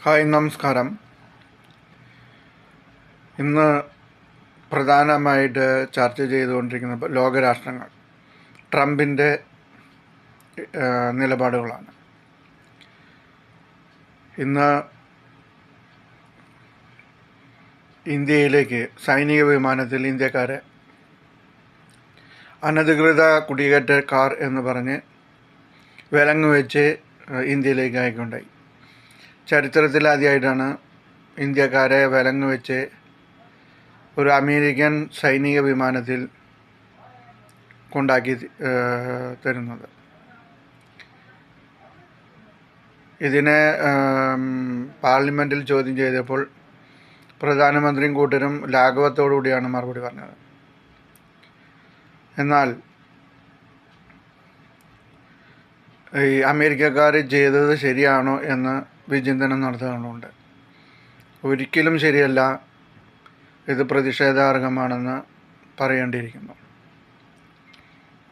Hi, നമസ്കാരം. ഇന്ന് പ്രധാനമായിട്ട് ചർച്ച ചെയ്തുകൊണ്ടിരിക്കുന്ന ലോകരാഷ്ട്രങ്ങൾ ട്രംപിൻ്റെ നിലപാടുകളാണ്. ഇന്ന് ഇന്ത്യയിലേക്ക് സൈനിക വിമാനത്തിൽ ഇന്ത്യക്കാരെ അനധികൃത കുടിയേറ്റക്കാർ എന്ന് പറഞ്ഞ് വിലങ്ങ് വെച്ച് ഇന്ത്യയിലേക്ക് അയക്കുകയുണ്ടായി. ചരിത്രത്തിലാദ്യമായിട്ടാണ് ഇന്ത്യക്കാരെ വിലങ്ങ് വെച്ച് ഒരു അമേരിക്കൻ സൈനിക വിമാനത്തിൽ കൊണ്ടാക്കി തരുന്നത്. ഇതിനെ പാർലമെൻറ്റിൽ ചോദ്യം ചെയ്തപ്പോൾ പ്രധാനമന്ത്രിയും കൂട്ടരും ലാഘവത്തോടുകൂടിയാണ് മറുപടി പറഞ്ഞത്. എന്നാൽ ഈ അമേരിക്കക്കാർ ചെയ്തത് ശരിയാണോ എന്ന് വിചിന്തനം നടത്തുന്നുണ്ട്. ഒരിക്കലും ശരിയല്ല, ഇത് പ്രതിഷേധാർഹമാണെന്ന് പറയേണ്ടിയിരിക്കുന്നു.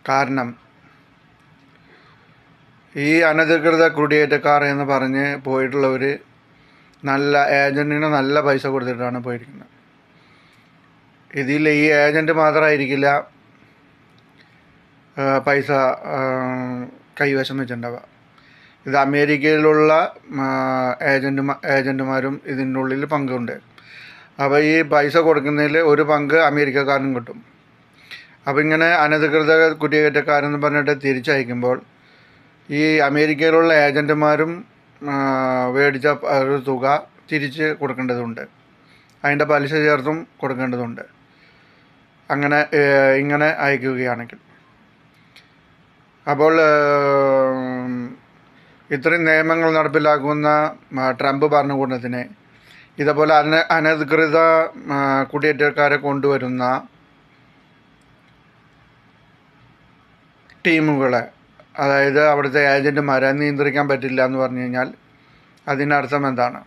കാരണം ഈ അനധികൃത കുടിയേറ്റക്കാർ എന്ന് പറഞ്ഞ് പോയിട്ടുള്ളവർ നല്ല ഏജൻറ്റിന് നല്ല പൈസ കൊടുത്തിട്ടാണ് പോയിരിക്കുന്നത്. ഇതിൽ ഈ ഏജൻറ്റ് മാത്രമായിരിക്കില്ല പൈസ കൈവശം വെച്ചിട്ടുണ്ടാവുക. ഇത് അമേരിക്കയിലുള്ള ഏജൻറ്റുമാരും ഇതിൻ്റെ ഉള്ളിൽ പങ്കുണ്ട്. അപ്പോൾ ഈ പൈസ കൊടുക്കുന്നതിൽ ഒരു പങ്ക് അമേരിക്കക്കാരനും കിട്ടും. അപ്പോൾ ഇങ്ങനെ അനധികൃത കുടിയേറ്റക്കാരെന്ന് പറഞ്ഞിട്ട് തിരിച്ചയക്കുമ്പോൾ ഈ അമേരിക്കയിലുള്ള ഏജൻറ്റുമാരും മേടിച്ച ഒരു തുക തിരിച്ച് കൊടുക്കേണ്ടതുണ്ട്. അതിൻ്റെ പലിശ ചേർത്തും കൊടുക്കേണ്ടതുണ്ട്. ഇങ്ങനെ അയക്കുകയാണെങ്കിൽ. അപ്പോൾ ഇത്രയും നിയമങ്ങൾ നടപ്പിലാക്കുന്ന ട്രംപ് ഭരണകൂടത്തിന് ഇതേപോലെ അനധികൃത കുടിയേറ്റക്കാരെ കൊണ്ടുവരുന്ന ടീമുകളെ, അതായത് അവിടുത്തെ ഏജൻറ്റുമാരെ നിയന്ത്രിക്കാൻ പറ്റില്ല എന്ന് പറഞ്ഞു കഴിഞ്ഞാൽ അതിനർത്ഥം എന്താണ്?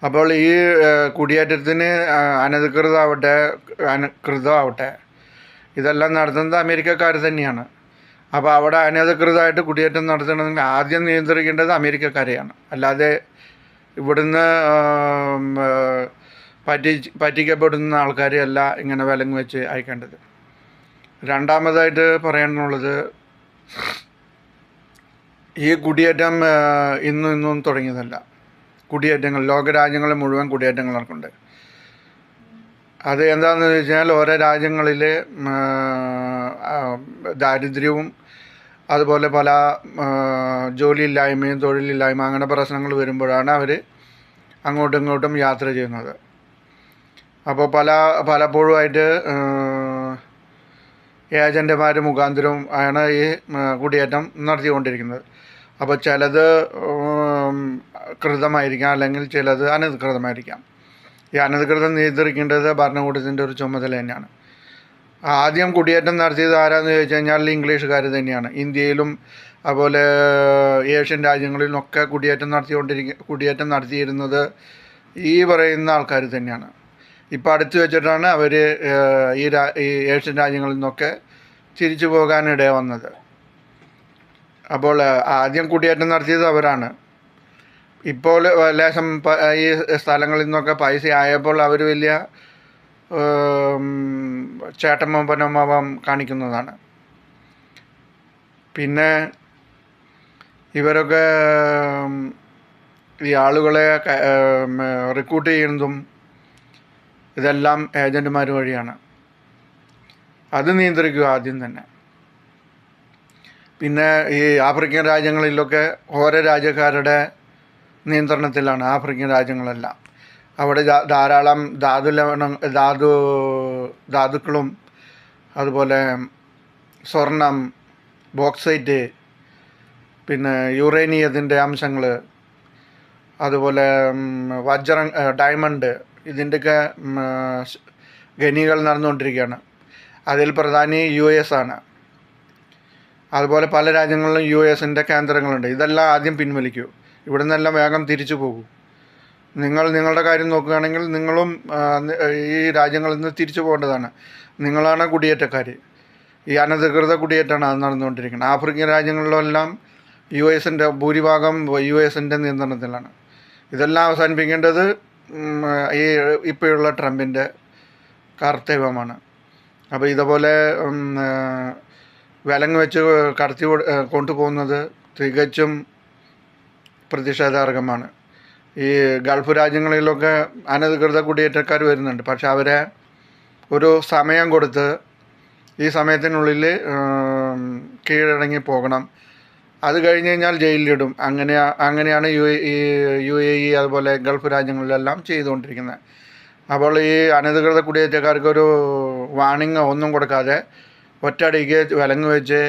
അപ്പോൾ ഈ കുടിയേറ്റത്തിന് അനധികൃതമാവട്ടെ ഇതെല്ലാം നടത്തുന്നത് അമേരിക്കക്കാർ തന്നെയാണ്. അപ്പോൾ അവിടെ അനധികൃതമായിട്ട് കുടിയേറ്റം നടത്തണമെങ്കിൽ ആദ്യം നിയന്ത്രിക്കേണ്ടത് അമേരിക്കക്കാരെയാണ്. അല്ലാതെ ഇവിടുന്ന് പറ്റിക്കപ്പെടുന്ന ആൾക്കാരെയല്ല ഇങ്ങനെ വിലങ്ങ് വെച്ച് അയക്കേണ്ടത്. രണ്ടാമതായിട്ട് പറയാനുള്ളത്, ഈ കുടിയേറ്റം ഇന്നും തുടങ്ങിയതല്ല. കുടിയേറ്റങ്ങൾ ലോകരാജ്യങ്ങളിൽ മുഴുവൻ കുടിയേറ്റങ്ങൾ നടക്കുന്നുണ്ട്. അത് എന്താണെന്ന് വെച്ചാൽ ഓരോ രാജ്യങ്ങളിൽ ദാരിദ്ര്യവും അതുപോലെ പല ജോലിയില്ലായ്മയും തൊഴിലില്ലായ്മ അങ്ങനെ പ്രശ്നങ്ങൾ വരുമ്പോഴാണ് അവർ അങ്ങോട്ടും ഇങ്ങോട്ടും യാത്ര ചെയ്യുന്നത്. അപ്പോൾ പലപ്പോഴുമായിട്ട് ഏജൻറ്റുമാർ മുഖാന്തരവും ആണ് ഈ കുടിയേറ്റം നടത്തിക്കൊണ്ടിരിക്കുന്നത്. അപ്പോൾ ചിലത് കൃതമായിരിക്കാം, അല്ലെങ്കിൽ ചിലത് അനധികൃതമായിരിക്കാം. ഈ അനധികൃതം നിയന്ത്രിക്കേണ്ടത് ഭരണകൂടത്തിൻ്റെ ഒരു ചുമതല തന്നെയാണ്. ആദ്യം കുടിയേറ്റം നടത്തിയത് ആരാന്ന് ചോദിച്ചു കഴിഞ്ഞാൽ ഇംഗ്ലീഷുകാർ തന്നെയാണ്. ഇന്ത്യയിലും അതുപോലെ ഏഷ്യൻ രാജ്യങ്ങളിലുമൊക്കെ കുടിയേറ്റം നടത്തിയിരുന്നത് ഈ പറയുന്ന ആൾക്കാർ തന്നെയാണ്. ഇപ്പോൾ അടുത്ത് വെച്ചിട്ടാണ് അവർ ഈ ഏഷ്യൻ രാജ്യങ്ങളിൽ നിന്നൊക്കെ തിരിച്ചു പോകാനിട വന്നത്. അപ്പോൾ ആദ്യം കുടിയേറ്റം നടത്തിയത് അവരാണ്. ഇപ്പോൾ ലേശം ഈ സ്ഥലങ്ങളിൽ നിന്നൊക്കെ പൈസ ആയപ്പോൾ അവർ വലിയ ചേട്ടമ്മ കാണിക്കുന്നതാണ്. പിന്നെ ഇവരൊക്കെ ഈ ആളുകളെ റിക്രൂട്ട് ചെയ്യുന്നതും ഇതെല്ലാം ഏജൻറ്റുമാർ വഴിയാണ്. അത് നിയന്ത്രിക്കുക ആദ്യം തന്നെ. പിന്നെ ഈ ആഫ്രിക്കൻ രാജ്യങ്ങളിലൊക്കെ ഓരോ രാജ്യക്കാരുടെ നിയന്ത്രണത്തിലാണ് ആഫ്രിക്കൻ രാജ്യങ്ങളെല്ലാം. അവിടെ ധാരാളം ധാതുക്കളും അതുപോലെ സ്വർണം, ബോക്സൈറ്റ്, പിന്നെ യുറേനിയത്തിൻ്റെ അംശങ്ങൾ, അതുപോലെ വജ്രം, ഡയമണ്ട്, ഇതിൻ്റെയൊക്കെ ഖനികൾ നടന്നുകൊണ്ടിരിക്കുകയാണ്. അതിൽ പ്രധാനി US ആണ്. അതുപോലെ പല രാജ്യങ്ങളിലും US-ൻ്റെ കേന്ദ്രങ്ങളുണ്ട്. ഇതെല്ലാം ആദ്യം പിൻവലിക്കൂ. ഇവിടെ നിന്നെല്ലാം വേഗം തിരിച്ചു പോകൂ. നിങ്ങളുടെ കാര്യം നോക്കുകയാണെങ്കിൽ നിങ്ങളും ഈ രാജ്യങ്ങളിൽ നിന്ന് തിരിച്ചു പോകേണ്ടതാണ്. നിങ്ങളാണ് കുടിയേറ്റക്കാർ. ഈ അനധികൃത കുടിയേറ്റമാണ് അത് നടന്നുകൊണ്ടിരിക്കുന്നത്. ആഫ്രിക്കൻ രാജ്യങ്ങളിലെല്ലാം ഭൂരിഭാഗം US-ൻ്റെ നിയന്ത്രണത്തിലാണ്. ഇതെല്ലാം അവസാനിപ്പിക്കേണ്ടത് ഈ ഇപ്പോഴുള്ള ട്രംപിൻ്റെ കർത്തവ്യമാണ്. അപ്പോൾ ഇതുപോലെ വിലങ്ങ് വെച്ച് കടത്തി കൊണ്ടുപോകുന്നത് തികച്ചും പ്രതിഷേധാർഹമാണ്. ഈ ഗൾഫ് രാജ്യങ്ങളിലൊക്കെ അനധികൃത കുടിയേറ്റക്കാർ വരുന്നുണ്ട്. പക്ഷെ അവരെ ഒരു സമയം കൊടുത്ത് ഈ സമയത്തിനുള്ളിൽ കീഴടങ്ങി പോകണം. അത് കഴിഞ്ഞ് കഴിഞ്ഞാൽ ജയിലിലിടും. അങ്ങനെയാണ് യു എ ഇ അതുപോലെ ഗൾഫ് രാജ്യങ്ങളിലെല്ലാം ചെയ്തുകൊണ്ടിരിക്കുന്നത്. അപ്പോൾ ഈ അനധികൃത കുടിയേറ്റക്കാർക്കൊരു വാണിംഗ് ഒന്നും കൊടുക്കാതെ ഒറ്റയടിക്ക് വിലങ്ങ് വെച്ച്